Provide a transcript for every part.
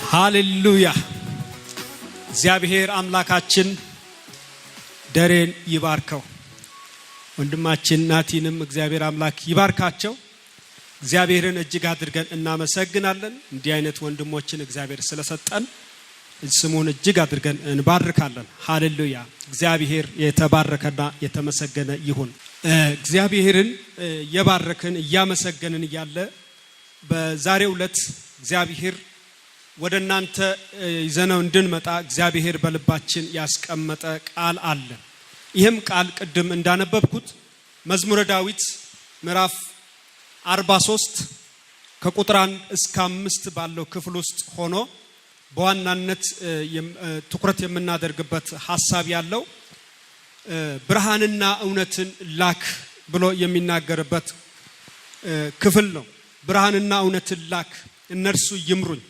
ሃሌሉያ እግዚአብሔር አምላካችን ደሬን ይባርከው። ወንድማችን ናቲንም እግዚአብሔር አምላክ ይባርካቸው። እግዚአብሔርን እጅግ አድርገን እናመሰግናለን። እንዲህ አይነት ወንድሞችን እግዚአብሔር ስለሰጠን ስሙን እጅግ አድርገን እንባርካለን። ሃሌሉያ እግዚአብሔር የተባረከና የተመሰገነ ይሁን። እግዚአብሔርን የባረከን ያመሰገንን ያለ በዛሬው ዕለት እግዚአብሔር ወደናንተ ይዘነው እንድንመጣ እግዚአብሔር በልባችን ያስቀመጠ ቃል አለ። ይህም ቃል ቅድም እንዳነበብኩት መዝሙረ ዳዊት ምዕራፍ 43 ከቁጥር 1 እስከ 5 ባለው ክፍል ውስጥ ሆኖ በዋናነት ትኩረት የምናደርግበት ሐሳብ ያለው ብርሃንና እውነትን ላክ ብሎ የሚናገርበት ክፍል ነው። ብርሃንና እውነትን ላክ እነርሱ ይምሩኝ፣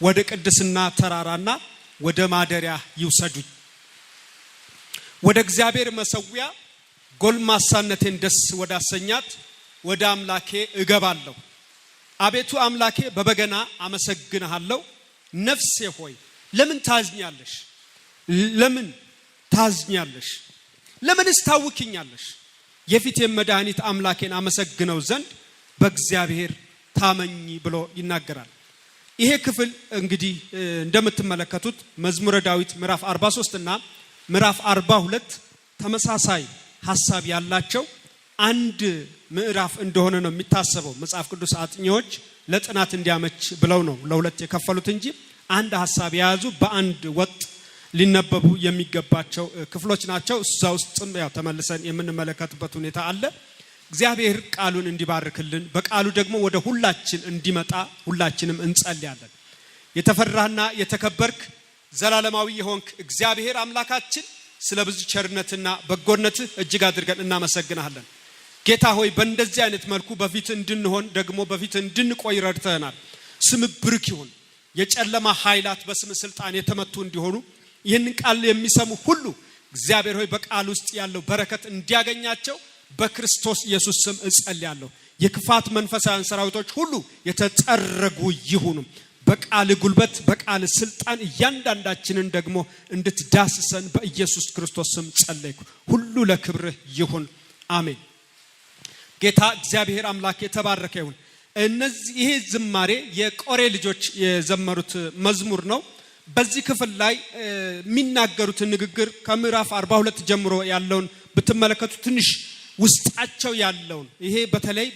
ወደ ቅድስና ተራራና ወደ ማደሪያ ይውሰዱኝ። ወደ እግዚአብሔር መሰዊያ ጎልማሳነቴን ደስ ወዳሰኛት ወደ አምላኬ እገባለሁ። አቤቱ አምላኬ በበገና አመሰግንሃለሁ። ነፍሴ ሆይ ለምን ታዝኛለሽ? ለምን ታዝኛለሽ? ለምንስ ታውኪኛለሽ? የፊቴን መድኃኒት አምላኬን አመሰግነው ዘንድ በእግዚአብሔር ታመኝ ብሎ ይናገራል። ይሄ ክፍል እንግዲህ እንደምትመለከቱት መዝሙረ ዳዊት ምዕራፍ 43 እና ምዕራፍ 42 ተመሳሳይ ሐሳብ ያላቸው አንድ ምዕራፍ እንደሆነ ነው የሚታሰበው። መጽሐፍ ቅዱስ አጥኚዎች ለጥናት እንዲያመች ብለው ነው ለሁለት የከፈሉት እንጂ አንድ ሐሳብ የያዙ በአንድ ወጥ ሊነበቡ የሚገባቸው ክፍሎች ናቸው። እዛ ውስጥም ያው ተመልሰን የምንመለከትበት ሁኔታ አለ። እግዚአብሔር ቃሉን እንዲባርክልን በቃሉ ደግሞ ወደ ሁላችን እንዲመጣ ሁላችንም እንጸልያለን። የተፈራህና የተከበርክ ዘላለማዊ የሆንክ እግዚአብሔር አምላካችን ስለ ብዙ ቸርነትና በጎነትህ እጅግ አድርገን እናመሰግናለን። ጌታ ሆይ በእንደዚህ አይነት መልኩ በፊት እንድንሆን ደግሞ በፊት እንድንቆይ ረድተናል። ስም ብሩክ ይሁን። የጨለማ ኃይላት በስም ስልጣን የተመቱ እንዲሆኑ ይህንን ቃል የሚሰሙ ሁሉ እግዚአብሔር ሆይ በቃል ውስጥ ያለው በረከት እንዲያገኛቸው በክርስቶስ ኢየሱስ ስም እጸልያለሁ። የክፋት መንፈሳውያን ሰራዊቶች ሁሉ የተጠረጉ ይሁኑ። በቃል ጉልበት በቃል ስልጣን እያንዳንዳችንን ደግሞ እንድትዳስሰን በኢየሱስ ክርስቶስ ስም ጸለይኩ። ሁሉ ለክብርህ ይሁን፣ አሜን። ጌታ እግዚአብሔር አምላክ የተባረከ ይሁን። ይሄ ዝማሬ የቆሬ ልጆች የዘመሩት መዝሙር ነው። በዚህ ክፍል ላይ የሚናገሩት ንግግር ከምዕራፍ 42 ጀምሮ ያለውን ብትመለከቱ ትንሽ ውስጣቸው ያለውን ይሄ በተለይ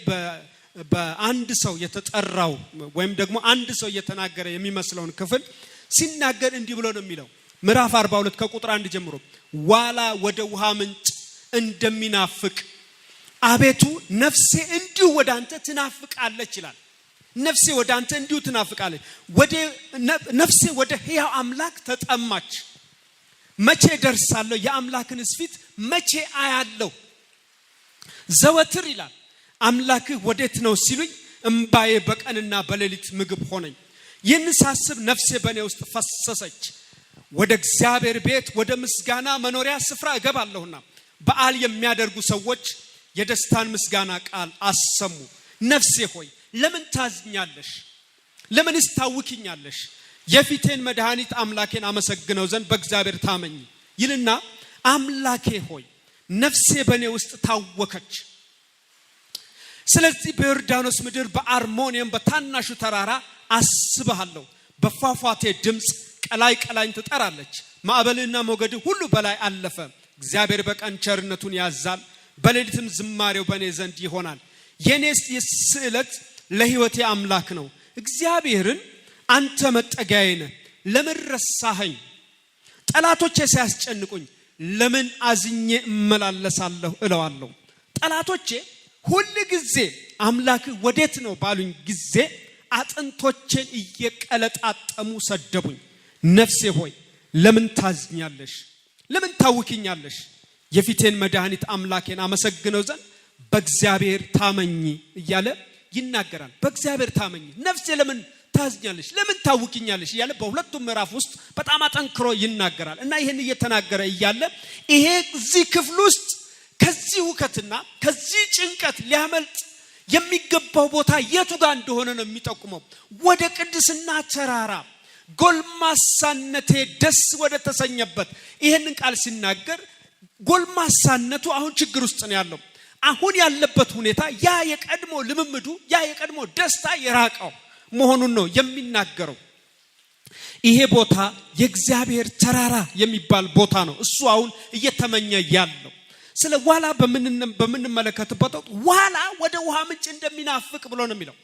በአንድ ሰው የተጠራው ወይም ደግሞ አንድ ሰው እየተናገረ የሚመስለውን ክፍል ሲናገር እንዲህ ብሎ ነው የሚለው። ምዕራፍ 42 ከቁጥር 1 ጀምሮ ዋላ ወደ ውሃ ምንጭ እንደሚናፍቅ አቤቱ ነፍሴ እንዲሁ ወደ አንተ ትናፍቃለች ይላል። ነፍሴ ወደ አንተ እንዲሁ ትናፍቃለች። ነፍሴ ወደ ሕያው አምላክ ተጠማች። መቼ ደርሳለሁ? የአምላክንስ ፊት መቼ አያለሁ? ዘወትር ይላል አምላክህ ወዴት ነው ሲሉኝ እምባዬ በቀንና በሌሊት ምግብ ሆነኝ። ይህን ሳስብ ነፍሴ በእኔ ውስጥ ፈሰሰች። ወደ እግዚአብሔር ቤት ወደ ምስጋና መኖሪያ ስፍራ እገባለሁና በዓል የሚያደርጉ ሰዎች የደስታን ምስጋና ቃል አሰሙ። ነፍሴ ሆይ ለምን ታዝኛለሽ? ለምንስ ታውኪኛለሽ? የፊቴን መድኃኒት አምላኬን አመሰግነው ዘንድ በእግዚአብሔር ታመኝ ይልና አምላኬ ሆይ ነፍሴ በእኔ ውስጥ ታወከች። ስለዚህ በዮርዳኖስ ምድር በአርሞንየም በታናሹ ተራራ አስብሃለሁ። በፏፏቴ ድምፅ ቀላይ ቀላይን ትጠራለች። ማዕበልና ሞገድ ሁሉ በላይ አለፈ። እግዚአብሔር በቀን ቸርነቱን ያዛል፣ በሌሊትም ዝማሬው በእኔ ዘንድ ይሆናል። የኔስ ስዕለት ለሕይወቴ አምላክ ነው። እግዚአብሔርን አንተ መጠጊያዬ ነህ፣ ለምን ረሳኸኝ? ጠላቶቼ ሲያስጨንቁኝ ለምን አዝኜ እመላለሳለሁ እለዋለሁ። ጠላቶቼ ሁል ጊዜ አምላክህ ወዴት ነው ባሉኝ ጊዜ አጥንቶቼን እየቀለጣጠሙ ሰደቡኝ። ነፍሴ ሆይ ለምን ታዝኛለሽ? ለምን ታውኪኛለሽ? የፊቴን መድኃኒት አምላኬን አመሰግነው ዘንድ በእግዚአብሔር ታመኝ እያለ ይናገራል። በእግዚአብሔር ታመኝ። ነፍሴ ለምን ታዝኛለሽ? ለምን ታውኪኛለሽ? እያለ በሁለቱም ምዕራፍ ውስጥ በጣም አጠንክሮ ይናገራል። እና ይሄን እየተናገረ እያለ ይሄ እዚህ ክፍል ውስጥ ከዚህ ውከትና ከዚህ ጭንቀት ሊያመልጥ የሚገባው ቦታ የቱ ጋር እንደሆነ ነው የሚጠቁመው። ወደ ቅድስና ተራራ ጎልማሳነቴ ደስ ወደ ተሰኘበት ይሄንን ቃል ሲናገር ጎልማሳነቱ አሁን ችግር ውስጥ ነው ያለው። አሁን ያለበት ሁኔታ ያ የቀድሞ ልምምዱ ያ የቀድሞ ደስታ የራቀው መሆኑን ነው የሚናገረው። ይሄ ቦታ የእግዚአብሔር ተራራ የሚባል ቦታ ነው። እሱ አሁን እየተመኘ ያለው ስለ ዋላ በምንመለከትበት ዋላ ወደ ውሃ ምንጭ እንደሚናፍቅ ብሎ ነው የሚለው።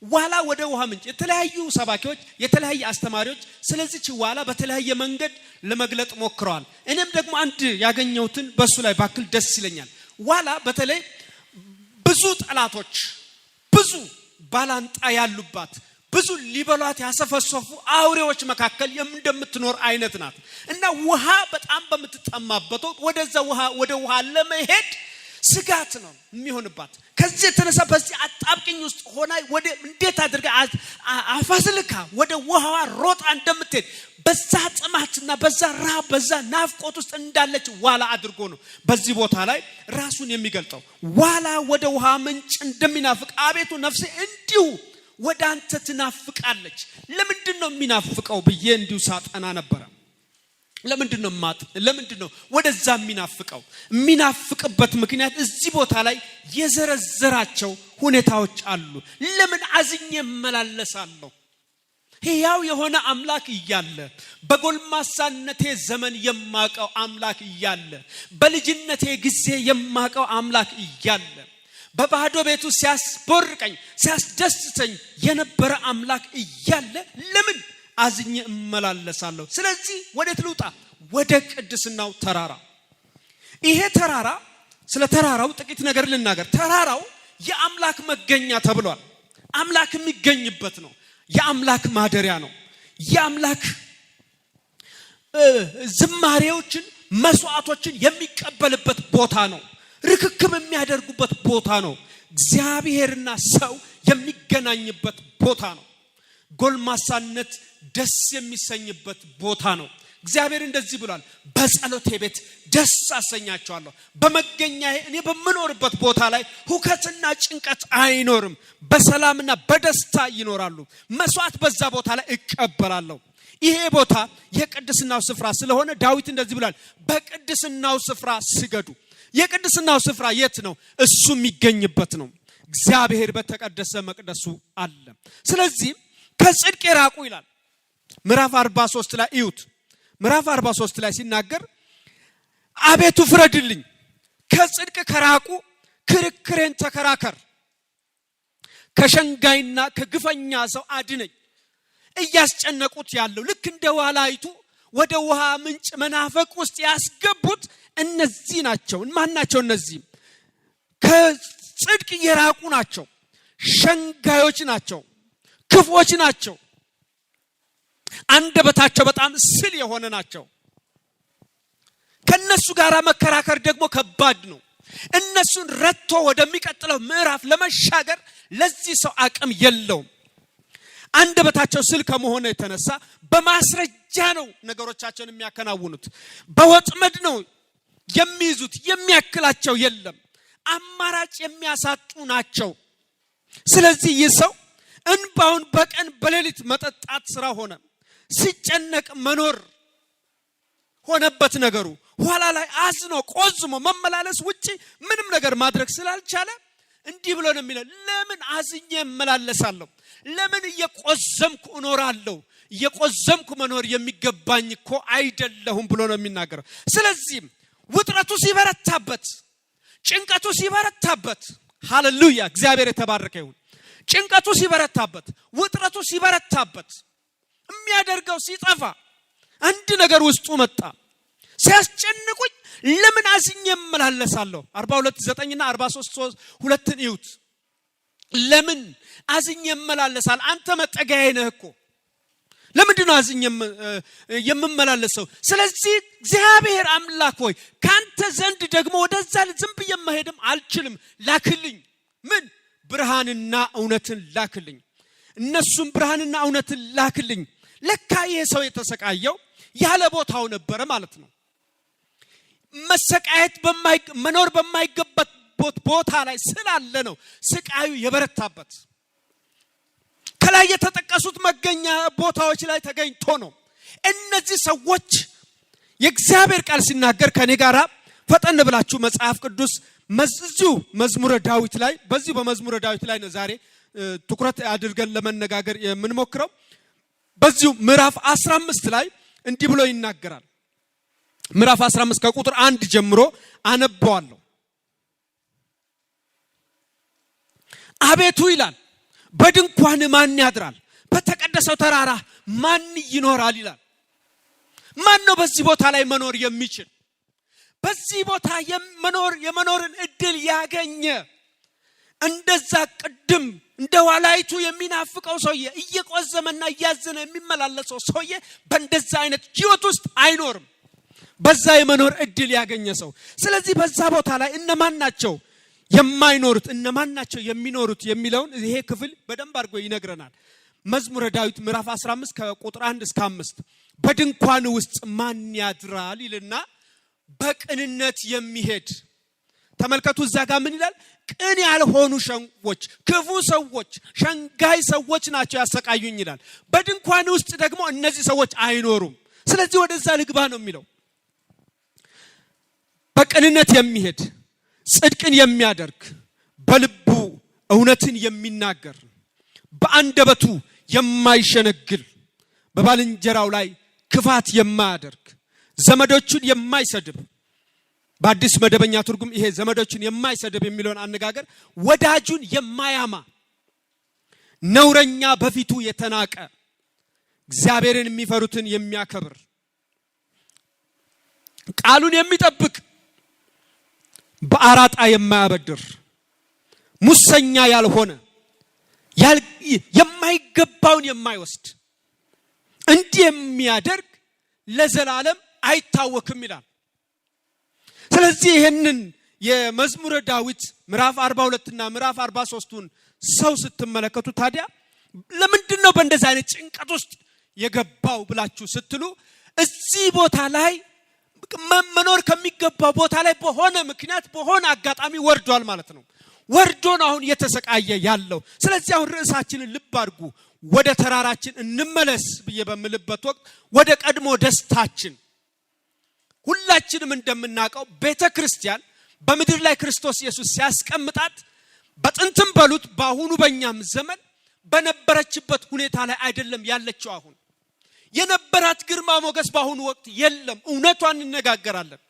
ዋላ ወደ ውሃ ምንጭ የተለያዩ ሰባኪዎች የተለያዩ አስተማሪዎች ስለዚህ ዋላ በተለያየ መንገድ ለመግለጥ ሞክረዋል። እኔም ደግሞ አንድ ያገኘሁትን በሱ ላይ ባክል ደስ ይለኛል። ዋላ በተለይ ብዙ ጠላቶች ብዙ ባላንጣ ያሉባት ብዙ ሊበሏት ያሰፈሰፉ አውሬዎች መካከል እንደምትኖር አይነት ናት እና ውሃ በጣም በመትጠማበት ወደ ውሃ ለመሄድ ስጋት ነው የሚሆንባት። ከዚህ የተነሳ በዚህ አጣብቂኝ ውስጥ ሆና ወደ እንዴት አድርጋ አፋስልካ ወደ ውሃዋ ሮጣ እንደምትሄድ በዛ ጥማትና በዛ ረሃብ በዛ ናፍቆት ውስጥ እንዳለች ዋላ አድርጎ ነው በዚህ ቦታ ላይ ራሱን የሚገልጠው። ዋላ ወደ ውሃ ምንጭ እንደሚናፍቅ አቤቱ ነፍሴ እንዲሁ ወደ አንተ ትናፍቃለች። ለምንድነው የሚናፍቀው ብዬ እንዲሁ ሳጠና ነበር። ለምንድነው ወደዛ የሚናፍቀው? የሚናፍቅበት ምክንያት እዚህ ቦታ ላይ የዘረዘራቸው ሁኔታዎች አሉ። ለምን አዝኜ እመላለሳለሁ? ሕያው የሆነ አምላክ እያለ በጎልማሳነቴ ዘመን የማቀው አምላክ እያለ በልጅነቴ ጊዜ የማቀው አምላክ እያለ በባዶ ቤቱ ሲያስቦርቀኝ ሲያስደስተኝ የነበረ አምላክ እያለ ለምን አዝኜ እመላለሳለሁ? ስለዚህ ወዴት ልውጣ? ወደ ቅድስናው ተራራ። ይሄ ተራራ ስለ ተራራው ጥቂት ነገር ልናገር። ተራራው የአምላክ መገኛ ተብሏል። አምላክ የሚገኝበት ነው። የአምላክ ማደሪያ ነው። የአምላክ ዝማሬዎችን መስዋዕቶችን የሚቀበልበት ቦታ ነው። ርክክብ የሚያደርጉበት ቦታ ነው። እግዚአብሔርና ሰው የሚገናኝበት ቦታ ነው። ጎልማሳነት ደስ የሚሰኝበት ቦታ ነው። እግዚአብሔር እንደዚህ ብሏል፣ በጸሎቴ ቤት ደስ አሰኛቸዋለሁ። በመገኛዬ እኔ በመኖርበት ቦታ ላይ ሁከትና ጭንቀት አይኖርም፣ በሰላምና በደስታ ይኖራሉ። መስዋዕት በዛ ቦታ ላይ እቀበላለሁ። ይሄ ቦታ የቅድስናው ስፍራ ስለሆነ ዳዊት እንደዚህ ብሏል፣ በቅድስናው ስፍራ ስገዱ። የቅድስናው ስፍራ የት ነው? እሱ የሚገኝበት ነው። እግዚአብሔር በተቀደሰ መቅደሱ አለ። ስለዚህ ከጽድቅ የራቁ ይላል ምዕራፍ 43 ላይ እዩት። ምዕራፍ 43 ላይ ሲናገር አቤቱ ፍረድልኝ፣ ከጽድቅ ከራቁ ክርክሬን ተከራከር፣ ከሸንጋይና ከግፈኛ ሰው አድነኝ። እያስጨነቁት ያለው ልክ እንደ ዋላይቱ ወደ ውሃ ምንጭ መናፈቅ ውስጥ ያስገቡት እነዚህ ናቸው። ማን ናቸው እነዚህ? ከጽድቅ የራቁ ናቸው፣ ሸንጋዮች ናቸው፣ ክፎች ናቸው፣ አንደበታቸው በጣም ስል የሆነ ናቸው። ከነሱ ጋር መከራከር ደግሞ ከባድ ነው። እነሱን ረቶ ወደሚቀጥለው ምዕራፍ ለመሻገር ለዚህ ሰው አቅም የለውም። አንደበታቸው ስል ከመሆኑ የተነሳ በማስረጃ ነው ነገሮቻቸውን የሚያከናውኑት። በወጥመድ ነው የሚይዙት፣ የሚያክላቸው የለም። አማራጭ የሚያሳጡ ናቸው። ስለዚህ ይህ ሰው እንባውን በቀን በሌሊት መጠጣት ስራ ሆነ። ሲጨነቅ መኖር ሆነበት ነገሩ። ኋላ ላይ አዝኖ ቆዝሞ መመላለስ ውጪ ምንም ነገር ማድረግ ስላልቻለ እንዲህ ብሎ ነው የሚለው፣ ለምን አዝኜ እመላለሳለሁ? ለምን እየቆዘምኩ እኖራለሁ? እየቆዘምኩ መኖር የሚገባኝ እኮ አይደለሁም ብሎ ነው የሚናገረው። ስለዚህ ውጥረቱ ሲበረታበት፣ ጭንቀቱ ሲበረታበት፣ ሃሌሉያ እግዚአብሔር የተባረከ ይሁን። ጭንቀቱ ሲበረታበት፣ ውጥረቱ ሲበረታበት፣ የሚያደርገው ሲጠፋ አንድ ነገር ውስጡ መጣ። ሲያስጨንቁኝ ለምን አዝኜ እመላለሳለሁ? 42:9 እና 43:2 እዩት። ለምን አዝኜ እመላለሳለሁ? አንተ መጠጊያዬ ነህ እኮ። ለምንድን ነው አዝኜ የምመላለሰው? ስለዚህ እግዚአብሔር አምላክ ሆይ ካንተ ዘንድ ደግሞ ወደዛ ዝም ብዬ መሄድም አልችልም። ላክልኝ። ምን? ብርሃንና እውነትን ላክልኝ። እነሱም ብርሃንና እውነትን ላክልኝ። ለካ ይሄ ሰው የተሰቃየው ያለ ቦታው ነበረ ማለት ነው። መሰቃየት መኖር በማይገባት ቦታ ላይ ስላለ ነው ስቃዩ የበረታበት። ከላይ የተጠቀሱ በተጠቀሱት መገኛ ቦታዎች ላይ ተገኝቶ ነው። እነዚህ ሰዎች የእግዚአብሔር ቃል ሲናገር ከኔ ጋር ፈጠን ብላችሁ መጽሐፍ ቅዱስ መዝዙ መዝሙረ ዳዊት ላይ በዚህ በመዝሙረ ዳዊት ላይ ነው ዛሬ ትኩረት አድርገን ለመነጋገር የምንሞክረው። በዚሁ ምዕራፍ 15 ላይ እንዲህ ብሎ ይናገራል። ምዕራፍ 15 ከቁጥር 1 ጀምሮ አነበዋለሁ። አቤቱ ይላል በድንኳን ማን ያድራል? በተቀደሰው ተራራ ማን ይኖራል ይላል። ማን ነው በዚህ ቦታ ላይ መኖር የሚችል? በዚህ ቦታ የመኖርን እድል ያገኘ እንደዛ ቅድም እንደ ዋላይቱ የሚናፍቀው ሰውዬ እየቆዘመና እያዘነ የሚመላለሰው ሰውዬ በእንደዛ አይነት ህይወት ውስጥ አይኖርም። በዛ የመኖር እድል ያገኘ ሰው። ስለዚህ በዛ ቦታ ላይ እነማን ናቸው የማይኖሩት እነማን ናቸው የሚኖሩት የሚለውን ይሄ ክፍል በደንብ አድርጎ ይነግረናል። መዝሙረ ዳዊት ምዕራፍ 15 ከቁጥር 1 እስከ 5 በድንኳን ውስጥ ማን ያድራል ይልና በቅንነት የሚሄድ ተመልከቱ። እዛ ጋር ምን ይላል? ቅን ያልሆኑ ሰዎች፣ ክፉ ሰዎች፣ ሸንጋይ ሰዎች ናቸው ያሰቃዩኝ ይላል። በድንኳን ውስጥ ደግሞ እነዚህ ሰዎች አይኖሩም። ስለዚህ ወደዛ ልግባ ነው የሚለው። በቅንነት የሚሄድ ጽድቅን የሚያደርግ በልቡ እውነትን የሚናገር በአንደበቱ የማይሸነግል በባልንጀራው ላይ ክፋት የማያደርግ ዘመዶቹን የማይሰድብ በአዲስ መደበኛ ትርጉም ይሄ ዘመዶቹን የማይሰድብ የሚለውን አነጋገር ወዳጁን የማያማ ነውረኛ በፊቱ የተናቀ እግዚአብሔርን የሚፈሩትን የሚያከብር ቃሉን የሚጠብቅ በአራጣ የማያበድር ሙሰኛ ያልሆነ የማይገባውን የማይወስድ እንዲህ የሚያደርግ ለዘላለም አይታወክም ይላል። ስለዚህ ይሄንን የመዝሙረ ዳዊት ምዕራፍ 42 እና ምዕራፍ 43ን ሰው ስትመለከቱ ታዲያ ለምንድን ነው በእንደዚህ አይነት ጭንቀት ውስጥ የገባው ብላችሁ ስትሉ እዚህ ቦታ ላይ መኖር ከሚገባው ቦታ ላይ በሆነ ምክንያት በሆነ አጋጣሚ ወርዷል ማለት ነው። ወርዶን አሁን እየተሰቃየ ያለው። ስለዚህ አሁን ርዕሳችንን ልብ አድርጉ። ወደ ተራራችን እንመለስ ብዬ በምልበት ወቅት ወደ ቀድሞ ደስታችን ሁላችንም እንደምናውቀው ቤተክርስቲያን በምድር ላይ ክርስቶስ ኢየሱስ ሲያስቀምጣት በጥንትም በሉት በአሁኑ በእኛም ዘመን በነበረችበት ሁኔታ ላይ አይደለም ያለችው። አሁን የነበራት ግርማ ሞገስ በአሁኑ ወቅት የለም። እውነቷን እንነጋገራለን።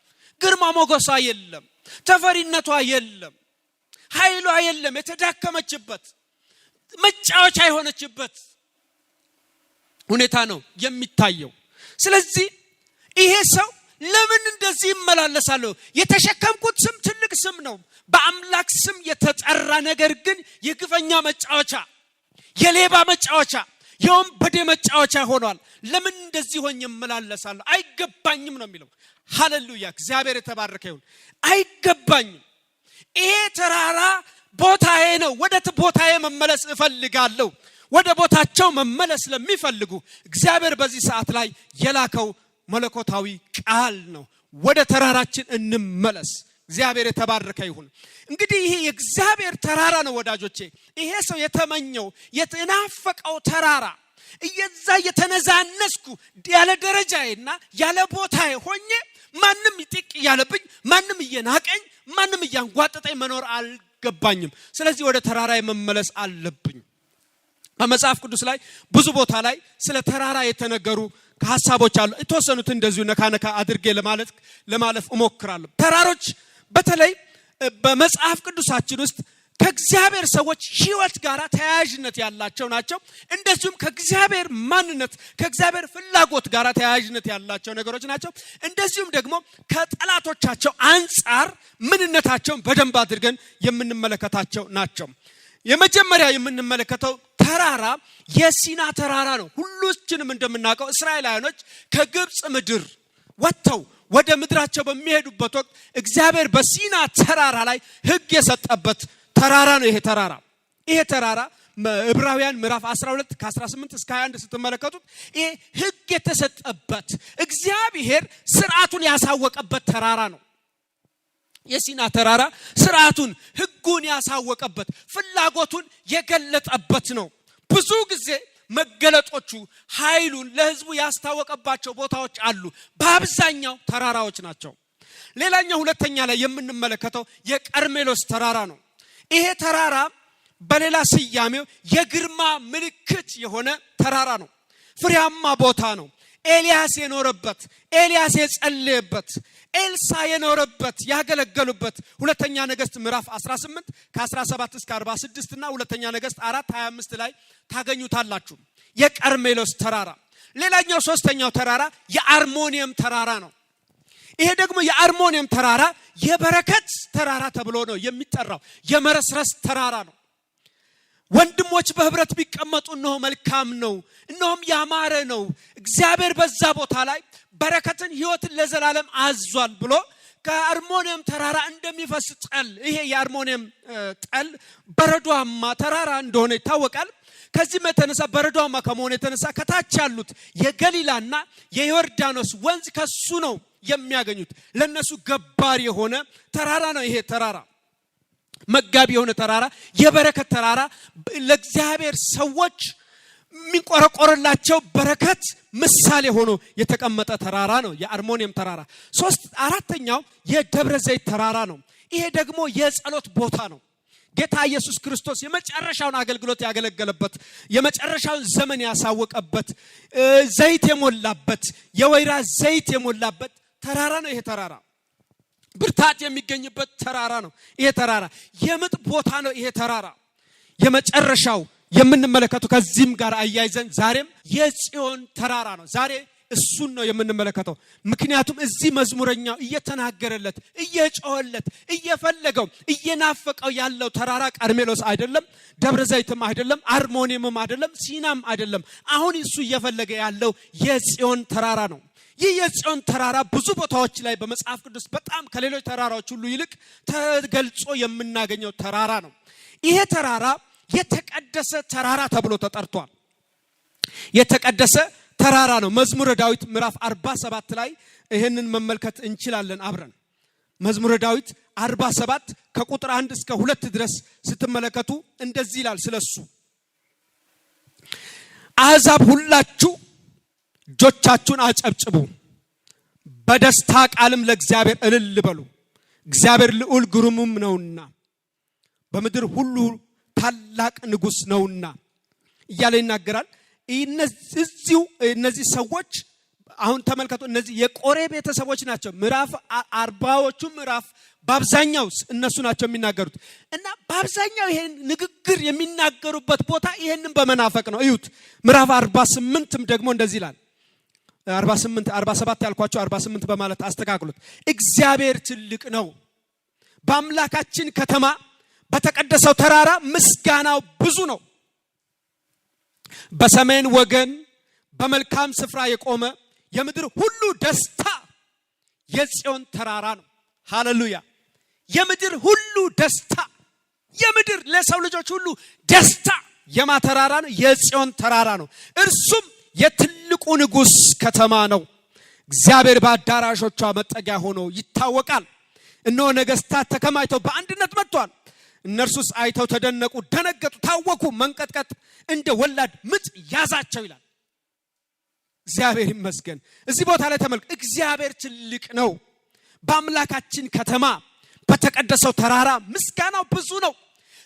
ግርማ ሞገሷ የለም፣ ተፈሪነቷ የለም፣ ኃይሏ የለም። የተዳከመችበት መጫወቻ የሆነችበት ሁኔታ ነው የሚታየው። ስለዚህ ይሄ ሰው ለምን እንደዚህ ይመላለሳለሁ? የተሸከምኩት ስም ትልቅ ስም ነው፣ በአምላክ ስም የተጠራ ነገር ግን የግፈኛ መጫወቻ፣ የሌባ መጫወቻ፣ የወንበዴ መጫወቻ ሆኗል። ለምን እንደዚህ ሆኜ እመላለሳለሁ? አይገባኝም ነው የሚለው። ሃሌሉያ! እግዚአብሔር የተባረከ ይሁን። አይገባኝም። ይሄ ተራራ ቦታዬ ነው። ወደ ቦታዬ መመለስ እፈልጋለሁ። ወደ ቦታቸው መመለስ ለሚፈልጉ እግዚአብሔር በዚህ ሰዓት ላይ የላከው መለኮታዊ ቃል ነው። ወደ ተራራችን እንመለስ። እግዚአብሔር የተባረከ ይሁን። እንግዲህ ይሄ የእግዚአብሔር ተራራ ነው ወዳጆቼ። ይሄ ሰው የተመኘው የተናፈቀው ተራራ እየዛ የተነዛነስኩ ያለ ደረጃዬና ያለ ቦታዬ ሆኜ ማንም ይጥቅ ያለብኝ፣ ማንም እየናቀኝ፣ ማንም እያንጓጠጠኝ መኖር አልገባኝም። ስለዚህ ወደ ተራራዬ መመለስ አለብኝ። በመጽሐፍ ቅዱስ ላይ ብዙ ቦታ ላይ ስለ ተራራ የተነገሩ ሐሳቦች አሉ። የተወሰኑት እንደዚሁ ነካነካ አድርጌ ለማለፍ እሞክራለሁ። ተራሮች በተለይ በመጽሐፍ ቅዱሳችን ውስጥ ከእግዚአብሔር ሰዎች ሕይወት ጋር ተያያዥነት ያላቸው ናቸው። እንደዚሁም ከእግዚአብሔር ማንነት ከእግዚአብሔር ፍላጎት ጋር ተያያዥነት ያላቸው ነገሮች ናቸው። እንደዚሁም ደግሞ ከጠላቶቻቸው አንጻር ምንነታቸውን በደንብ አድርገን የምንመለከታቸው ናቸው። የመጀመሪያ የምንመለከተው ተራራ የሲና ተራራ ነው። ሁላችንም እንደምናውቀው እስራኤላውያኖች ከግብጽ ምድር ወጥተው ወደ ምድራቸው በሚሄዱበት ወቅት እግዚአብሔር በሲና ተራራ ላይ ሕግ የሰጠበት ተራራ ነው። ይሄ ተራራ ዕብራውያን ምዕራፍ 12 ከ18 እስከ 21 ስትመለከቱት ይሄ ሕግ የተሰጠበት እግዚአብሔር ሥርዓቱን ያሳወቀበት ተራራ ነው። የሲና ተራራ ሥርዓቱን ሕጉን ያሳወቀበት ፍላጎቱን የገለጠበት ነው። ብዙ ጊዜ መገለጦቹ ኃይሉን ለሕዝቡ ያስታወቀባቸው ቦታዎች አሉ። በአብዛኛው ተራራዎች ናቸው። ሌላኛው ሁለተኛ ላይ የምንመለከተው የቀርሜሎስ ተራራ ነው። ይሄ ተራራ በሌላ ስያሜው የግርማ ምልክት የሆነ ተራራ ነው። ፍሬያማ ቦታ ነው። ኤልያስ የኖረበት፣ ኤልያስ የጸለየበት፣ ኤልሳ የኖረበት ያገለገሉበት ሁለተኛ ነገሥት ምዕራፍ 18 ከ17 እስከ 46 እና ሁለተኛ ነገሥት 4:25 ላይ ታገኙታላችሁ። የቀርሜሎስ ተራራ። ሌላኛው ሶስተኛው ተራራ የአርሞኒየም ተራራ ነው። ይሄ ደግሞ የአርሞኒየም ተራራ የበረከት ተራራ ተብሎ ነው የሚጠራው። የመረስረስ ተራራ ነው። ወንድሞች በህብረት ቢቀመጡ እነሆ መልካም ነው፣ እነሆም ያማረ ነው፣ እግዚአብሔር በዛ ቦታ ላይ በረከትን ሕይወትን ለዘላለም አዟል ብሎ ከአርሞኒየም ተራራ እንደሚፈስ ጠል፣ ይሄ የአርሞኒየም ጠል በረዷማ ተራራ እንደሆነ ይታወቃል። ከዚህ የተነሳ በረዷማ ከመሆኑ የተነሳ ከታች ያሉት የገሊላና የዮርዳኖስ ወንዝ ከሱ ነው የሚያገኙት። ለነሱ ገባር የሆነ ተራራ ነው ይሄ ተራራ። መጋቢ የሆነ ተራራ፣ የበረከት ተራራ፣ ለእግዚአብሔር ሰዎች የሚቆረቆርላቸው በረከት ምሳሌ ሆኖ የተቀመጠ ተራራ ነው የአርሞኒየም ተራራ። አራተኛው የደብረ ዘይት ተራራ ነው። ይሄ ደግሞ የጸሎት ቦታ ነው። ጌታ ኢየሱስ ክርስቶስ የመጨረሻውን አገልግሎት ያገለገለበት፣ የመጨረሻውን ዘመን ያሳወቀበት፣ ዘይት የሞላበት፣ የወይራ ዘይት የሞላበት ተራራ ነው ይሄ ተራራ። ብርታት የሚገኝበት ተራራ ነው ይሄ ተራራ። የምጥ ቦታ ነው ይሄ ተራራ። የመጨረሻው የምንመለከተው ከዚህም ጋር አያይዘን ዛሬም የጽዮን ተራራ ነው። ዛሬ እሱን ነው የምንመለከተው። ምክንያቱም እዚህ መዝሙረኛው እየተናገረለት፣ እየጮኸለት፣ እየፈለገው፣ እየናፈቀው ያለው ተራራ ቀርሜሎስ አይደለም፣ ደብረ ዘይትም አይደለም፣ አርሞኒየምም አይደለም፣ ሲናም አይደለም። አሁን እሱ እየፈለገ ያለው የጽዮን ተራራ ነው። ይህ የጽዮን ተራራ ብዙ ቦታዎች ላይ በመጽሐፍ ቅዱስ በጣም ከሌሎች ተራራዎች ሁሉ ይልቅ ተገልጾ የምናገኘው ተራራ ነው። ይሄ ተራራ የተቀደሰ ተራራ ተብሎ ተጠርቷል። የተቀደሰ ተራራ ነው። መዝሙረ ዳዊት ምዕራፍ 47 ላይ ይሄንን መመልከት እንችላለን አብረን። መዝሙረ ዳዊት 47 ከቁጥር 1 እስከ 2 ድረስ ስትመለከቱ እንደዚህ ይላል ስለሱ። አሕዛብ ሁላችሁ እጆቻችሁን አጨብጭቡ፣ በደስታ ቃልም ለእግዚአብሔር እልል በሉ፣ እግዚአብሔር ልዑል ግሩምም ነውና በምድር ሁሉ ታላቅ ንጉሥ ነውና እያለ ይናገራል። እነዚህ ሰዎች አሁን ተመልከቱ፣ እነዚህ የቆሬ ቤተሰቦች ናቸው። ምዕራፍ 40ዎቹ ምዕራፍ በአብዛኛው እነሱ ናቸው የሚናገሩት እና በአብዛኛው ይሄን ንግግር የሚናገሩበት ቦታ ይሄንን በመናፈቅ ነው። እዩት። ምዕራፍ 48ም ደግሞ እንደዚህ ይላል። 47 ያልኳቸው 48 በማለት አስተካክሉት። እግዚአብሔር ትልቅ ነው፣ በአምላካችን ከተማ በተቀደሰው ተራራ ምስጋናው ብዙ ነው። በሰሜን ወገን በመልካም ስፍራ የቆመ የምድር ሁሉ ደስታ የጽዮን ተራራ ነው። ሃሌሉያ! የምድር ሁሉ ደስታ፣ የምድር ለሰው ልጆች ሁሉ ደስታ የማተራራ ነው፣ የጽዮን ተራራ ነው። እርሱም የትልቁ ንጉሥ ከተማ ነው። እግዚአብሔር በአዳራሾቿ መጠጊያ ሆኖ ይታወቃል። እነሆ ነገሥታት ተከማችተው በአንድነት መጥተዋል። እነርሱስ አይተው ተደነቁ፣ ደነገጡ፣ ታወኩ፣ መንቀጥቀጥ እንደ ወላድ ምጥ ያዛቸው ይላል። እግዚአብሔር ይመስገን። እዚህ ቦታ ላይ ተመልከቱ። እግዚአብሔር ትልቅ ነው፣ በአምላካችን ከተማ በተቀደሰው ተራራ ምስጋናው ብዙ ነው።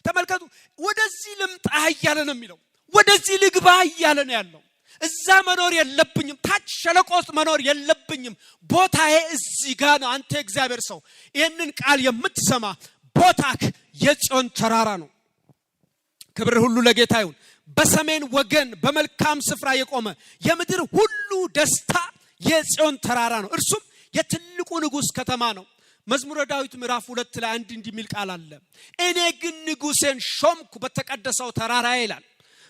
ተመልከቱ። ወደዚህ ልምጣ እያለ ነው የሚለው፣ ወደዚህ ልግባ እያለ ነው ያለው። እዛ መኖር የለብኝም፣ ታች ሸለቆ ውስጥ መኖር የለብኝም፣ ቦታዬ እዚህ ጋር ነው። አንተ እግዚአብሔር ሰው ይህንን ቃል የምትሰማ ቦታክ የጽዮን ተራራ ነው። ክብር ሁሉ ለጌታ ይሁን። በሰሜን ወገን በመልካም ስፍራ የቆመ የምድር ሁሉ ደስታ የጽዮን ተራራ ነው። እርሱም የትልቁ ንጉሥ ከተማ ነው። መዝሙረ ዳዊት ምዕራፍ 2 ላይ እንዲህ የሚል ቃል አለ። እኔ ግን ንጉሴን ሾምኩ በተቀደሰው ተራራዬ ይላል።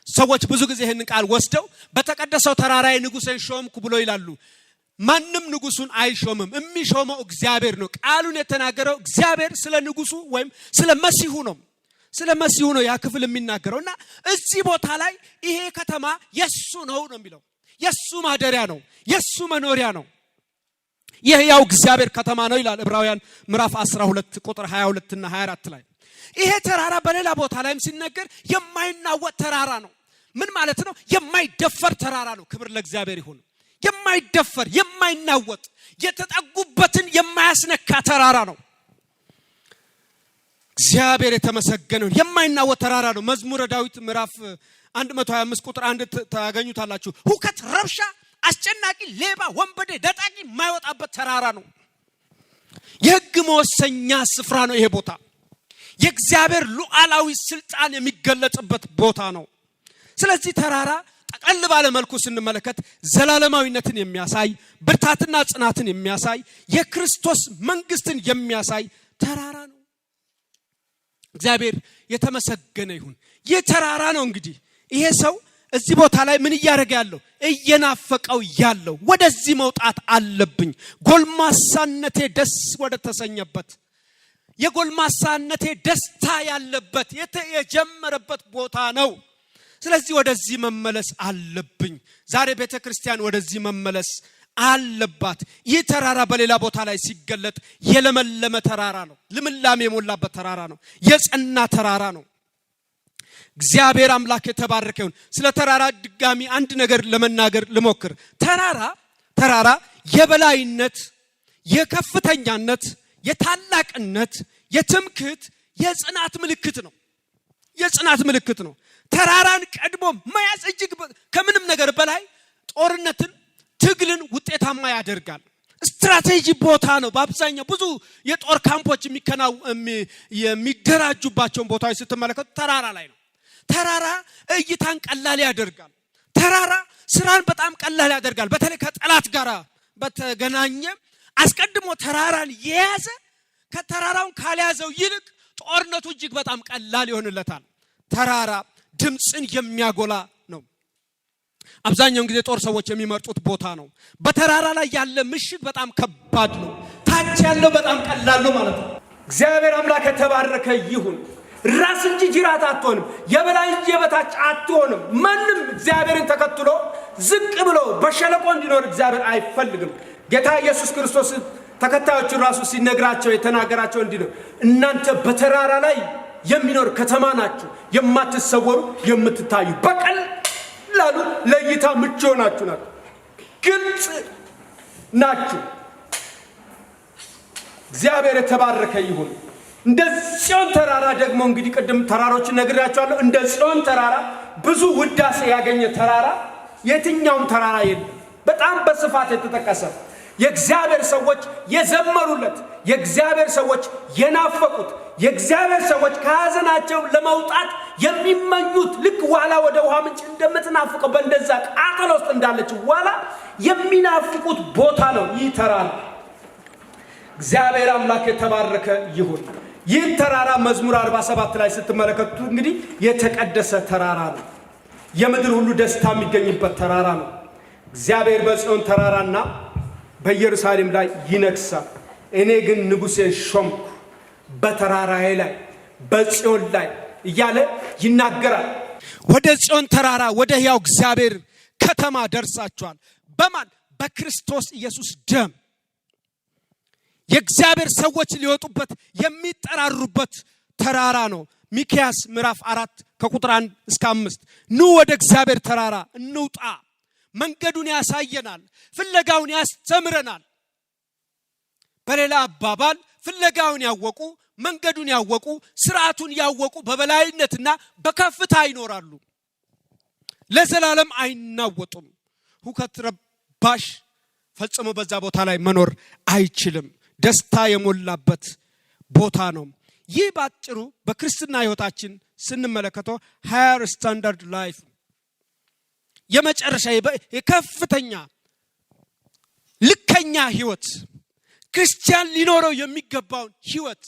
ሰዎች ብዙ ጊዜ ይህንን ቃል ወስደው በተቀደሰው ተራራዬ ንጉሴን ሾምኩ ብሎ ይላሉ። ማንም ንጉሱን አይሾምም፣ የሚሾመው እግዚአብሔር ነው። ቃሉን የተናገረው እግዚአብሔር ስለ ንጉሱ ወይም ስለ መሲሁ ነው። ስለ መሲሁ ነው ያ ክፍል የሚናገረውና እዚህ ቦታ ላይ ይሄ ከተማ የሱ ነው የሚለው። የሱ ማደሪያ ነው፣ የሱ መኖሪያ ነው። ይሄ ያው እግዚአብሔር ከተማ ነው ይላል ዕብራውያን ምዕራፍ 12 ቁጥር 22 እና 24 ላይ። ይሄ ተራራ በሌላ ቦታ ላይም ሲነገር የማይናወጥ ተራራ ነው። ምን ማለት ነው? የማይደፈር ተራራ ነው። ክብር ለእግዚአብሔር ይሁን። የማይደፈር የማይናወጥ የተጠጉበትን የማያስነካ ተራራ ነው። እግዚአብሔር የተመሰገነ ይሁን። የማይናወጥ ተራራ ነው። መዝሙረ ዳዊት ምዕራፍ 125 ቁጥር 1 ታገኙታላችሁ። ሁከት፣ ረብሻ፣ አስጨናቂ፣ ሌባ፣ ወንበዴ፣ ነጣቂ የማይወጣበት ተራራ ነው። የሕግ መወሰኛ ስፍራ ነው ይሄ ቦታ። የእግዚአብሔር ሉዓላዊ ስልጣን የሚገለጽበት ቦታ ነው። ስለዚህ ተራራ ጠቅለል ባለ መልኩ ስንመለከት ዘላለማዊነትን የሚያሳይ ብርታትና ጽናትን የሚያሳይ የክርስቶስ መንግስትን የሚያሳይ ተራራ ነው። እግዚአብሔር የተመሰገነ ይሁን። ይህ ተራራ ነው እንግዲህ ይሄ ሰው እዚህ ቦታ ላይ ምን እያደረገ ያለው? እየናፈቀው ያለው ወደዚህ መውጣት አለብኝ። ጎልማሳነቴ ደስ ወደ ተሰኘበት የጎልማሳነቴ ደስታ ያለበት የጀመረበት ቦታ ነው። ስለዚህ ወደዚህ መመለስ አለብኝ። ዛሬ ቤተክርስቲያን ወደዚህ መመለስ አለባት። ይህ ተራራ በሌላ ቦታ ላይ ሲገለጥ የለመለመ ተራራ ነው። ልምላሜ የሞላበት ተራራ ነው። የጸና ተራራ ነው። እግዚአብሔር አምላክ የተባረከ ይሁን። ስለ ተራራ ድጋሚ አንድ ነገር ለመናገር ልሞክር። ተራራ የበላይነት፣ የከፍተኛነት፣ የታላቅነት፣ የትምክህት፣ የጽናት ምልክት ነው። የጽናት ምልክት ነው። ተራራን ቀድሞ መያዝ እጅግ ከምንም ነገር በላይ ጦርነትን፣ ትግልን ውጤታማ ያደርጋል። ስትራቴጂ ቦታ ነው። በአብዛኛው ብዙ የጦር ካምፖች የሚደራጁባቸውን ቦታዎች ስትመለከቱ ተራራ ላይ ነው። ተራራ እይታን ቀላል ያደርጋል። ተራራ ስራን በጣም ቀላል ያደርጋል። በተለይ ከጠላት ጋር በተገናኘ አስቀድሞ ተራራን የያዘ ከተራራውን ካልያዘው ይልቅ ጦርነቱ እጅግ በጣም ቀላል ይሆንለታል። ተራራ ድምፅን የሚያጎላ ነው። አብዛኛውን ጊዜ ጦር ሰዎች የሚመርጡት ቦታ ነው። በተራራ ላይ ያለ ምሽግ በጣም ከባድ ነው። ታች ያለው በጣም ቀላል ነው ማለት ነው። እግዚአብሔር አምላክ የተባረከ ይሁን። ራስ እንጂ ጅራት አትሆንም። የበላይ እንጂ የበታች አትሆንም። ማንም እግዚአብሔርን ተከትሎ ዝቅ ብሎ በሸለቆ እንዲኖር እግዚአብሔር አይፈልግም። ጌታ ኢየሱስ ክርስቶስ ተከታዮቹ ራሱ ሲነግራቸው የተናገራቸው እንዲህ ነው። እናንተ በተራራ ላይ የሚኖር ከተማ ናችሁ፣ የማትሰወሩ የምትታዩ፣ በቀላሉ ለእይታ ምቹ ናችሁ፣ ግልጽ ናችሁ። እግዚአብሔር የተባረከ ይሁን። እንደ ጽዮን ተራራ ደግሞ እንግዲህ ቅድም ተራሮችን ነግሬያቸዋለሁ። እንደ ጽዮን ተራራ ብዙ ውዳሴ ያገኘ ተራራ የትኛውም ተራራ የለም። በጣም በስፋት የተጠቀሰ የእግዚአብሔር ሰዎች የዘመሩለት፣ የእግዚአብሔር ሰዎች የናፈቁት፣ የእግዚአብሔር ሰዎች ከሐዘናቸው ለመውጣት የሚመኙት ልክ ዋላ ወደ ውሃ ምንጭ እንደምትናፍቀው በእንደዛ ቃጠሎ ውስጥ እንዳለች ዋላ የሚናፍቁት ቦታ ነው ይህ ተራራ። እግዚአብሔር አምላክ የተባረከ ይሁን። ይህ ተራራ መዝሙር 47 ላይ ስትመለከቱ እንግዲህ የተቀደሰ ተራራ ነው። የምድር ሁሉ ደስታ የሚገኝበት ተራራ ነው። እግዚአብሔር በጽዮን ተራራና በኢየሩሳሌም ላይ ይነግሳል። እኔ ግን ንጉሴን ሾምኩ በተራራዬ ላይ በጽዮን ላይ እያለ ይናገራል። ወደ ጽዮን ተራራ ወደ ሕያው እግዚአብሔር ከተማ ደርሳችኋል። በማን? በክርስቶስ ኢየሱስ ደም። የእግዚአብሔር ሰዎች ሊወጡበት የሚጠራሩበት ተራራ ነው። ሚክያስ ምዕራፍ 4 ከቁጥር 1 እስከ 5 ኑ ወደ እግዚአብሔር ተራራ እንውጣ፣ መንገዱን ያሳየናል፣ ፍለጋውን ያስተምረናል። በሌላ አባባል ፍለጋውን ያወቁ፣ መንገዱን ያወቁ፣ ስርዓቱን ያወቁ በበላይነትና በከፍታ ይኖራሉ፣ ለዘላለም አይናወጡም። ሁከት፣ ረባሽ ፈጽሞ በዛ ቦታ ላይ መኖር አይችልም። ደስታ የሞላበት ቦታ ነው። ይህ ባጭሩ በክርስትና ህይወታችን ስንመለከተው ሃየር ስታንዳርድ ላይፍ የመጨረሻ የከፍተኛ ልከኛ ህይወት ክርስቲያን ሊኖረው የሚገባውን ህይወት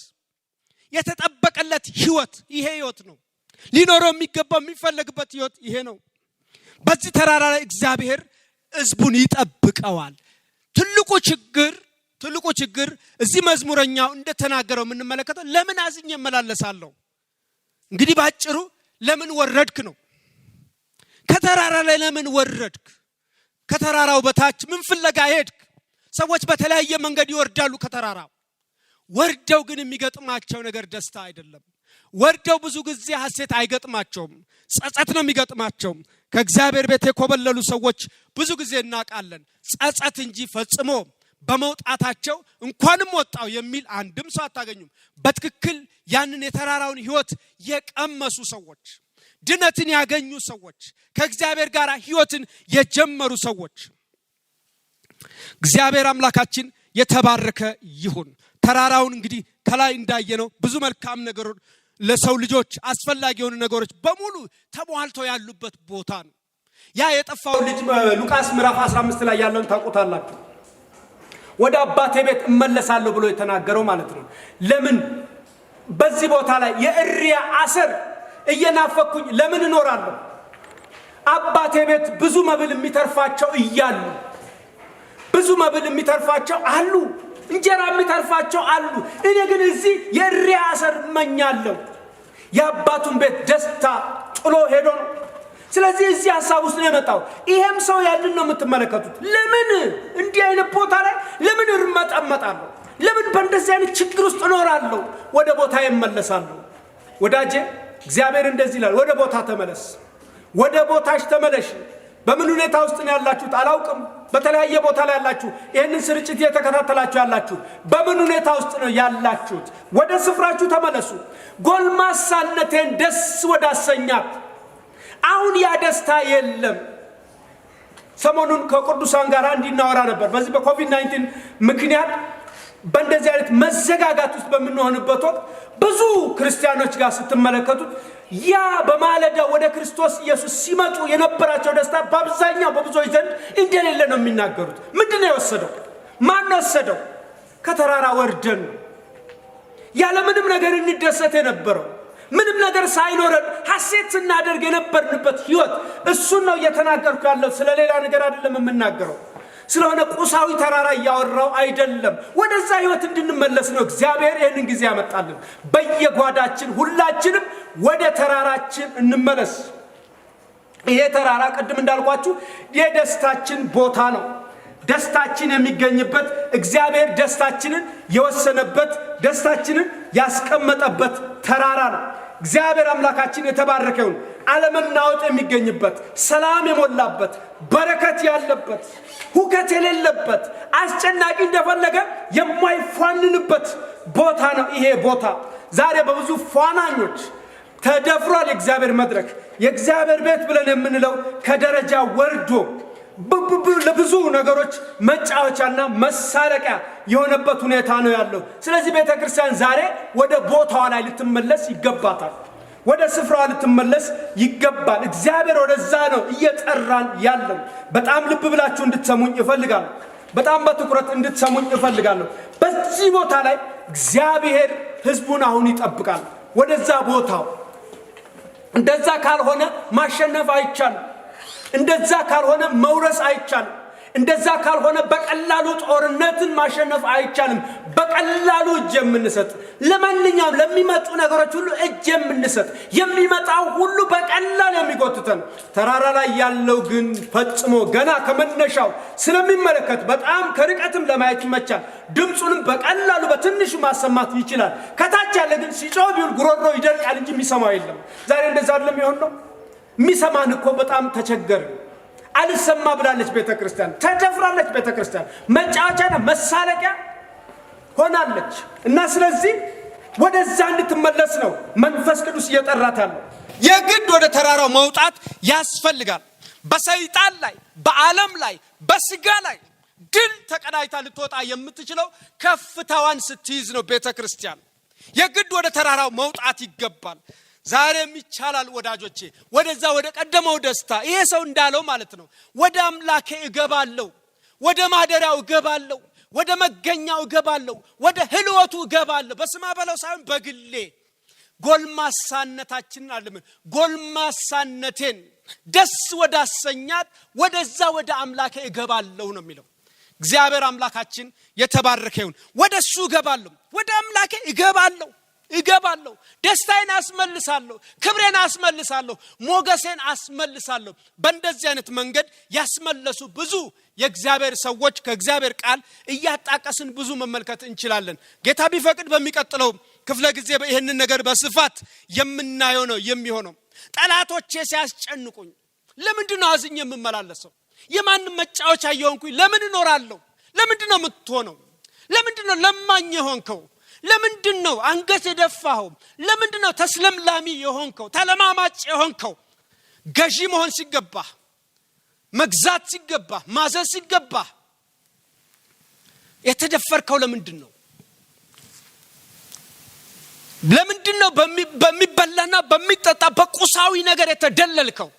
የተጠበቀለት ህይወት ይሄ ህይወት ነው። ሊኖረው የሚገባው የሚፈለግበት ህይወት ይሄ ነው። በዚህ ተራራ ላይ እግዚአብሔር ህዝቡን ይጠብቀዋል። ትልቁ ችግር እዚህ መዝሙረኛው እንደተናገረው የምንመለከተው ለምን አዝኜ እመላለሳለሁ? እንግዲህ ባጭሩ ለምን ወረድክ ነው። ከተራራ ላይ ለምን ወረድክ? ከተራራው በታች ምን ፍለጋ ሄድክ? ሰዎች በተለያየ መንገድ ይወርዳሉ ከተራራው። ወርደው ግን የሚገጥማቸው ነገር ደስታ አይደለም። ወርደው ብዙ ጊዜ ሐሴት አይገጥማቸውም፣ ጸጸት ነው የሚገጥማቸው። ከእግዚአብሔር ቤት የኮበለሉ ሰዎች ብዙ ጊዜ እናውቃለን፣ ጸጸት እንጂ ፈጽሞ በመውጣታቸው እንኳንም ወጣው የሚል አንድም ሰው አታገኙም። በትክክል ያንን የተራራውን ሕይወት የቀመሱ ሰዎች፣ ድነትን ያገኙ ሰዎች፣ ከእግዚአብሔር ጋር ሕይወትን የጀመሩ ሰዎች። እግዚአብሔር አምላካችን የተባረከ ይሁን። ተራራውን እንግዲህ ከላይ እንዳየነው ብዙ መልካም ነገሮች ለሰው ልጆች አስፈላጊ የሆኑ ነገሮች በሙሉ ተሟልተው ያሉበት ቦታ ነው። ያ የጠፋው ልጅ ሉቃስ ምዕራፍ 15 ላይ ያለውን ታውቁታላችሁ። ወደ አባቴ ቤት እመለሳለሁ ብሎ የተናገረው ማለት ነው። ለምን በዚህ ቦታ ላይ የእሪያ አሰር እየናፈኩኝ ለምን እኖራለሁ? አባቴ ቤት ብዙ መብል የሚተርፋቸው እያሉ ብዙ መብል የሚተርፋቸው አሉ፣ እንጀራ የሚተርፋቸው አሉ። እኔ ግን እዚህ የእሪያ አሰር እመኛለሁ። የአባቱን ቤት ደስታ ጥሎ ሄዶ ነው። ስለዚህ እዚህ ሐሳብ ውስጥ ነው የመጣው። ይሄም ሰው ያንን ነው የምትመለከቱት። ለምን እንዲህ አይነት ቦታ ላይ ለምን እርመጠመጣለሁ? ለምን በእንደዚህ አይነት ችግር ውስጥ እኖራለሁ? ወደ ቦታ እመለሳለሁ። ወዳጄ እግዚአብሔር እንደዚህ ይላል፣ ወደ ቦታ ተመለስ፣ ወደ ቦታሽ ተመለሽ። በምን ሁኔታ ውስጥ ነው ያላችሁት አላውቅም። በተለያየ ቦታ ላይ ያላችሁ፣ ይህንን ስርጭት እየተከታተላችሁ ያላችሁ በምን ሁኔታ ውስጥ ነው ያላችሁት? ወደ ስፍራችሁ ተመለሱ። ጎልማሳነቴን ደስ ወዳሰኛት አሁን ያ ደስታ የለም። ሰሞኑን ከቅዱሳን ጋር እንዲናወራ ነበር። በዚህ በኮቪድ-19 ምክንያት በእንደዚህ አይነት መዘጋጋት ውስጥ በምንሆንበት ወቅት ብዙ ክርስቲያኖች ጋር ስትመለከቱት ያ በማለዳ ወደ ክርስቶስ ኢየሱስ ሲመጡ የነበራቸው ደስታ በአብዛኛው በብዙዎች ዘንድ እንደሌለ ነው የሚናገሩት። ምንድነው የወሰደው? ማን ወሰደው? ከተራራ ወርደን ያለምንም ነገር እንደሰት የነበረው ምንም ነገር ሳይኖረን ሐሴት ስናደርግ የነበርንበት ሕይወት እሱን ነው እየተናገርኩ ያለው። ስለሌላ ነገር አይደለም የምናገረው። ስለሆነ ቁሳዊ ተራራ እያወራው አይደለም። ወደዛ ሕይወት እንድንመለስ ነው እግዚአብሔር ይህንን ጊዜ ያመጣልን። በየጓዳችን ሁላችንም ወደ ተራራችን እንመለስ። ይሄ ተራራ ቅድም እንዳልኳችሁ የደስታችን ቦታ ነው። ደስታችን የሚገኝበት እግዚአብሔር ደስታችንን የወሰነበት ደስታችንን ያስቀመጠበት ተራራ ነው። እግዚአብሔር አምላካችን የተባረከ ይሁን። ዓለመናወጥ የሚገኝበት፣ ሰላም የሞላበት፣ በረከት ያለበት፣ ሁከት የሌለበት፣ አስጨናቂ እንደፈለገ የማይፋንንበት ቦታ ነው ይሄ ቦታ። ዛሬ በብዙ ፋናኞች ተደፍሯል የእግዚአብሔር መድረክ። የእግዚአብሔር ቤት ብለን የምንለው ከደረጃ ወርዶ ለብዙ ነገሮች መጫወቻና መሳለቂያ የሆነበት ሁኔታ ነው ያለው። ስለዚህ ቤተክርስቲያን ዛሬ ወደ ቦታዋ ላይ ልትመለስ ይገባታል። ወደ ስፍራዋ ልትመለስ ይገባል። እግዚአብሔር ወደዛ ነው እየጠራን ያለው። በጣም ልብ ብላችሁ እንድትሰሙኝ እፈልጋለሁ። በጣም በትኩረት እንድትሰሙኝ እፈልጋለሁ። በዚህ ቦታ ላይ እግዚአብሔር ሕዝቡን አሁን ይጠብቃል። ወደዛ ቦታው እንደዛ ካልሆነ ማሸነፍ አይቻልም። እንደዛ ካልሆነ መውረስ አይቻልም። እንደዛ ካልሆነ በቀላሉ ጦርነትን ማሸነፍ አይቻልም። በቀላሉ እጅ የምንሰጥ ለማንኛውም ለሚመጡ ነገሮች ሁሉ እጅ የምንሰጥ የሚመጣው ሁሉ በቀላሉ የሚጎትተን ተራራ ላይ ያለው ግን ፈጽሞ ገና ከመነሻው ስለሚመለከት በጣም ከርቀትም ለማየት ይመቻል። ድምጹንም በቀላሉ በትንሹ ማሰማት ይችላል። ከታች ያለ ግን ሲጮህ ቢውል ጉሮሮ ይደርቃል እንጂ የሚሰማው የለም። ዛሬ እንደዛ አይደለም ይሆነው። የሚሰማን እኮ በጣም ተቸገረ። አልሰማ ብላለች ቤተክርስቲያን፣ ተደፍራለች ቤተክርስቲያን፣ መጫወቻና መሳለቂያ ሆናለች። እና ስለዚህ ወደዛ እንድትመለስ ነው መንፈስ ቅዱስ እየጠራት ያለው። የግድ ወደ ተራራው መውጣት ያስፈልጋል። በሰይጣን ላይ፣ በዓለም ላይ፣ በስጋ ላይ ድል ተቀዳጅታ ልትወጣ የምትችለው ከፍታዋን ስትይዝ ነው ቤተክርስቲያን። የግድ ወደ ተራራው መውጣት ይገባል። ዛሬም ይቻላል ወዳጆቼ፣ ወደዛ ወደ ቀደመው ደስታ። ይሄ ሰው እንዳለው ማለት ነው፣ ወደ አምላኬ እገባለሁ፣ ወደ ማደሪያው እገባለሁ፣ ወደ መገኛው እገባለሁ፣ ወደ ህልወቱ እገባለሁ። በስማ በለው ሳይሆን በግሌ ጎልማሳነታችንን አለምን ጎልማሳነቴን ደስ ወዳሰኛት ወደዛ ወደ አምላኬ እገባለሁ ነው የሚለው። እግዚአብሔር አምላካችን የተባረከ ይሁን። ወደሱ እገባለሁ፣ ወደ አምላኬ እገባለሁ፣ ደስታዬን አስመልሳለሁ፣ ክብሬን አስመልሳለሁ፣ ሞገሴን አስመልሳለሁ። በእንደዚህ አይነት መንገድ ያስመለሱ ብዙ የእግዚአብሔር ሰዎች ከእግዚአብሔር ቃል እያጣቀስን ብዙ መመልከት እንችላለን። ጌታ ቢፈቅድ በሚቀጥለው ክፍለ ጊዜ ይሄንን ነገር በስፋት የምናየው ነው የሚሆነው። ጠላቶቼ ሲያስጨንቁኝ ለምንድነው አዝኜ የምመላለሰው? የማንም መጫወቻ የሆንኩኝ ለምን እኖራለሁ? ለምንድነው የምትሆነው? ለምንድነው ለማኝ የሆንከው? ለምንድነው አንገት የደፋኸው? ለምንድነው ተስለምላሚ የሆንከው? ተለማማጭ የሆንከው? ገዢ መሆን ሲገባ፣ መግዛት ሲገባ፣ ማዘዝ ሲገባ የተደፈርከው ለምንድነው? ለምንድነው በሚበላና በሚጠጣ በቁሳዊ ነገር የተደለልከው?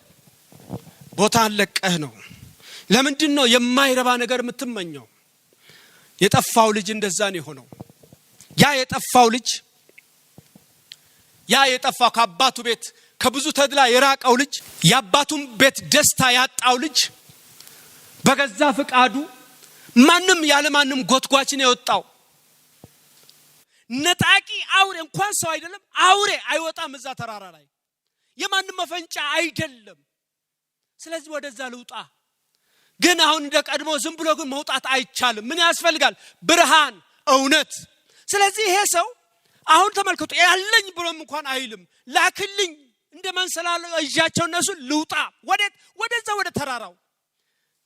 ቦታን ለቀህ ነው። ለምንድነው የማይረባ ነገር የምትመኘው? የጠፋው ልጅ እንደዛ ነው የሆነው። ያ የጠፋው ከአባቱ ቤት ከብዙ ተድላ የራቀው ልጅ፣ የአባቱን ቤት ደስታ ያጣው ልጅ በገዛ ፍቃዱ ማንም ያለ ማንም ጎትጓችን የወጣው ነጣቂ አውሬ እንኳን ሰው አይደለም አውሬ አይወጣም እዛ ተራራ ላይ። የማንም መፈንጫ አይደለም። ስለዚህ ወደዛ ልውጣ። ግን አሁን እንደቀድሞ ዝም ብሎ ግን መውጣት አይቻልም። ምን ያስፈልጋል? ብርሃን፣ እውነት። ስለዚህ ይሄ ሰው አሁን ተመልከቱ ያለኝ ብሎም እንኳን አይልም። ላክልኝ እንደ መንሰላል እጃቸው እነሱ ልውጣ። ወደዛ ወደ ተራራው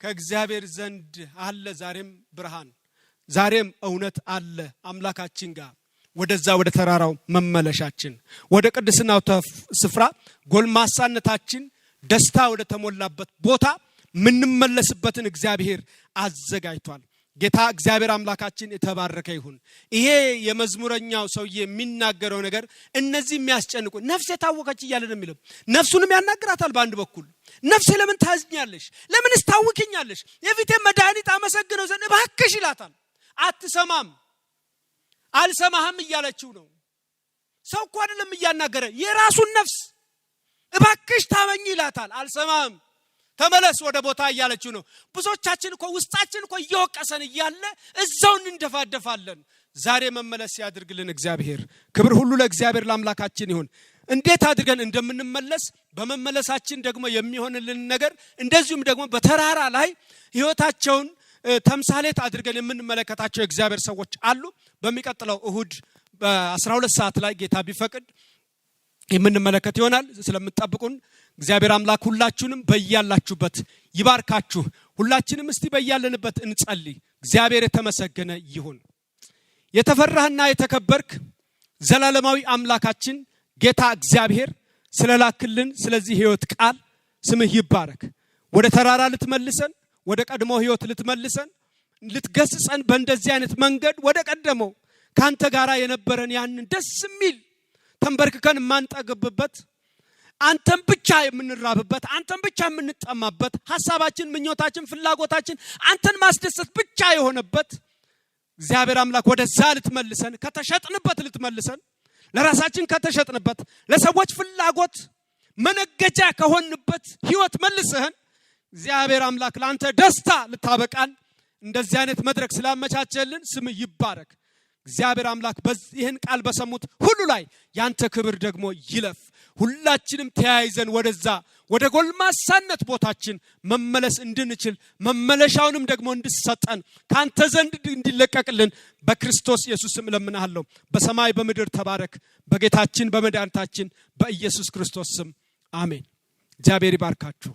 ከእግዚአብሔር ዘንድ አለ ዛሬም ብርሃን፣ ዛሬም እውነት አለ አምላካችን ጋር። ወደዛ ወደ ተራራው መመለሻችን፣ ወደ ቅድስናው ስፍራ ጎልማሳነታችን ደስታ ወደ ተሞላበት ቦታ ምንመለስበትን እግዚአብሔር አዘጋጅቷል። ጌታ እግዚአብሔር አምላካችን የተባረከ ይሁን። ይሄ የመዝሙረኛው ሰውዬ የሚናገረው ነገር እነዚህ የሚያስጨንቁ ነፍሴ ታወከች እያለ ነው የሚለው። ነፍሱንም ያናግራታል። በአንድ በኩል ነፍሴ ለምን ታዝኛለሽ? ለምንስ ታውኪኛለሽ? የፊቴ መድኃኒት አመሰግነው ዘንድ እባክሽ ይላታል። አትሰማም። አልሰማህም እያለችው ነው። ሰው እኮ አይደለም እያናገረ የራሱን ነፍስ እባክሽ ታመኝ ይላታል። አልሰማም። ተመለስ ወደ ቦታ እያለችው ነው። ብዙዎቻችን እኮ ውስጣችን እኮ እየወቀሰን እያለ እዛው እንደፋደፋለን። ዛሬ መመለስ ያድርግልን እግዚአብሔር። ክብር ሁሉ ለእግዚአብሔር ለአምላካችን ይሁን። እንዴት አድርገን እንደምንመለስ በመመለሳችን ደግሞ የሚሆንልን ነገር እንደዚሁም ደግሞ በተራራ ላይ ህይወታቸውን ተምሳሌት አድርገን የምንመለከታቸው እግዚአብሔር ሰዎች አሉ። በሚቀጥለው እሁድ በ12 ሰዓት ላይ ጌታ ቢፈቅድ የምንመለከት ይሆናል። ስለምትጠብቁን እግዚአብሔር አምላክ ሁላችሁንም በእያላችሁበት ይባርካችሁ። ሁላችንም እስቲ በእያለንበት እንጸልይ። እግዚአብሔር የተመሰገነ ይሁን። የተፈራህና የተከበርክ ዘላለማዊ አምላካችን ጌታ እግዚአብሔር ስለላክልን ስለዚህ ህይወት ቃል ስምህ ይባረክ። ወደ ተራራ ልትመልሰን፣ ወደ ቀድሞ ህይወት ልትመልሰን፣ ልትገስጸን በእንደዚህ አይነት መንገድ ወደ ቀደመው ካንተ ጋራ የነበረን ያንን ደስ የሚል ተንበርክከን ማንጠግብበት፣ አንተን ብቻ የምንራብበት፣ አንተን ብቻ የምንጠማበት፣ ሐሳባችን፣ ምኞታችን፣ ፍላጎታችን አንተን ማስደሰት ብቻ የሆነበት እግዚአብሔር አምላክ ወደዛ ልትመልሰን፣ ከተሸጥንበት ልትመልሰን፣ ለራሳችን ከተሸጥንበት ለሰዎች ፍላጎት መነገጃ ከሆንበት ህይወት መልሰህን እግዚአብሔር አምላክ ለአንተ ደስታ ልታበቃን እንደዚህ አይነት መድረክ ስላመቻቸልን ስም ይባረክ። እግዚአብሔር አምላክ ይህን ቃል በሰሙት ሁሉ ላይ ያንተ ክብር ደግሞ ይለፍ። ሁላችንም ተያይዘን ወደዛ ወደ ጎልማሳነት ቦታችን መመለስ እንድንችል መመለሻውንም ደግሞ እንድሰጠን ካንተ ዘንድ እንዲለቀቅልን በክርስቶስ ኢየሱስ ስም እለምንሃለሁ። በሰማይ በምድር ተባረክ። በጌታችን በመድኃኒታችን በኢየሱስ ክርስቶስ ስም አሜን። እግዚአብሔር ይባርካችሁ።